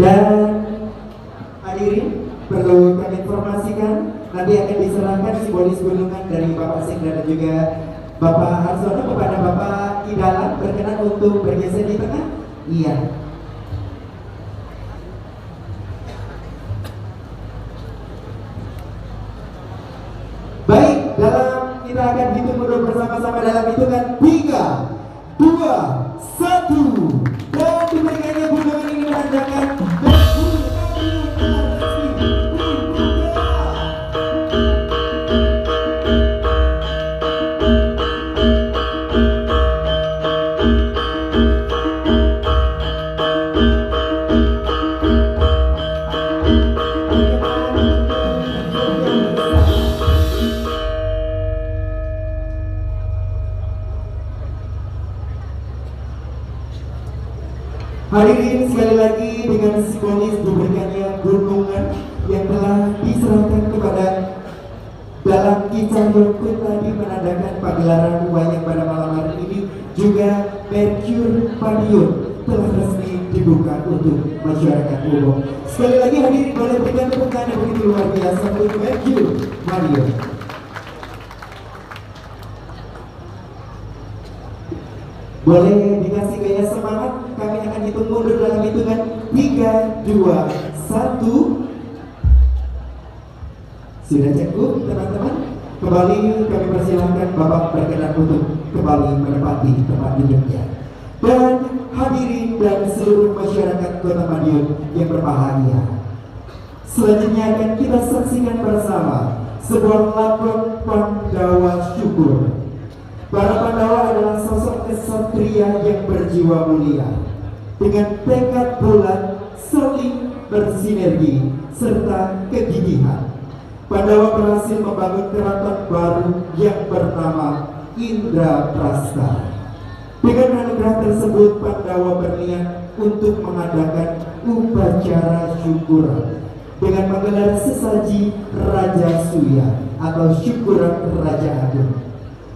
Dan hadirin, perlu kami informasikan nanti akan diserahkan simbolis gunungan dari Bapak Sekda dan juga Bapak Harsono kepada Bapak Idalan. Berkenan untuk bergeser di tengah. Iya. Baik, kita akan hitung mundur bersama-sama dalam hitungan 3, 2, 1, dan diberikannya gunungan ini menandakan hadirin sekali lagi dengan simbolis diberikannya gunungan yang telah diserahkan kepada dalam kisah Yokut tadi menandakan pagelaran wayang pada malam hari ini juga Mercure Pavilion telah resmi dibuka untuk masyarakat umum. Sekali lagi hadirin boleh berikan tepuk tangan yang begitu luar biasa untuk Mercure Pavilion. Boleh dikasih gaya semangat. Kami akan hitung mundur dalam hitungan 3, 2, 1. Sudah cukup teman-teman? Kembali kami persilahkan Bapak berkenan untuk kembali menempati tempat duduknya. Dan hadirin dan seluruh masyarakat Kota Madiun yang berbahagia, selanjutnya akan kita saksikan bersama sebuah lakon Pandawa Syukur. Para Pandawa adalah sosok kesatria yang berjiwa mulia, dengan tekad bulat, saling bersinergi, serta kegigihan. Pandawa berhasil membangun keraton baru yang bernama Indraprasta. Dengan anugerah tersebut, Pandawa berniat untuk mengadakan upacara syukuran dengan menggelar sesaji Raja Suya atau syukuran Raja Agung.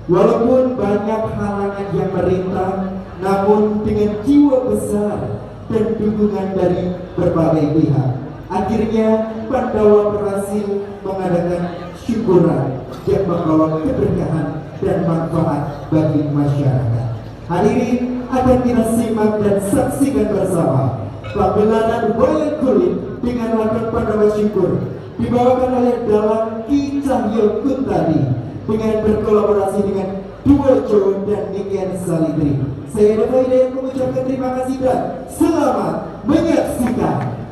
Walaupun banyak halangan yang merintang, namun dengan jiwa besar dan dukungan dari berbagai pihak, akhirnya Pandawa berhasil mengadakan syukuran yang membawa keberkahan dan manfaat bagi masyarakat. Hadirin, akan kita simak dan saksikan bersama pagelaran wayang kulit dengan lakon Pandawa Syukur dibawakan oleh Dalang Ki Cahyo Kuntadi dengan berkolaborasi dengan Duo Jo dan Niken Salitri. Saya Deva Hidayat mengucapkan terima kasih dan selamat menyaksikan.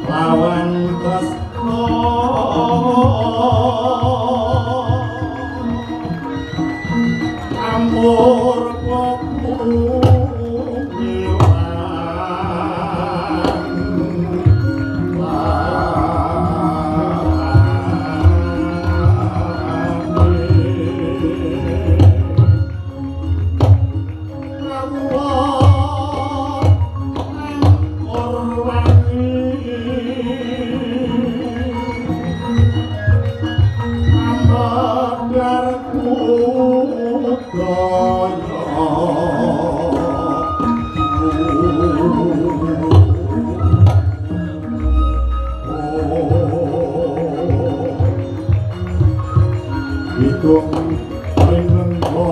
lawan tresno amur Hitung rinengko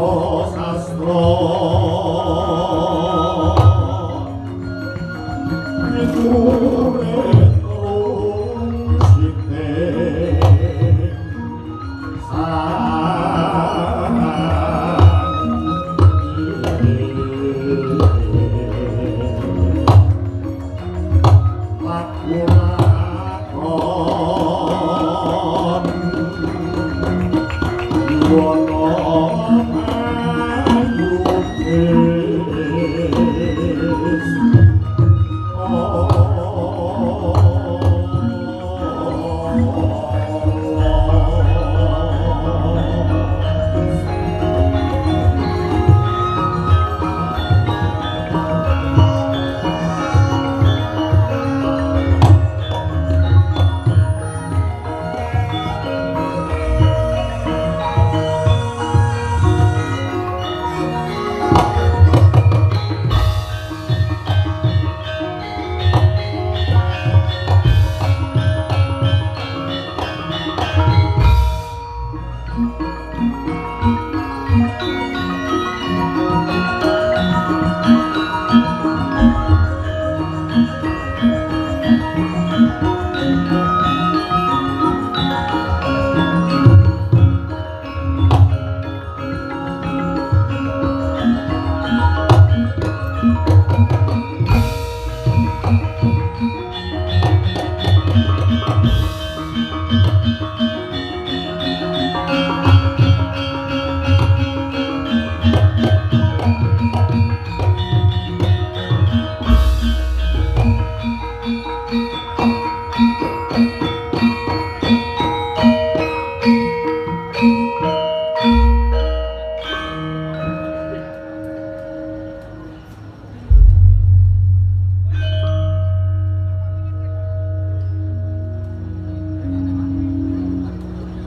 sastra miturut sithik lakon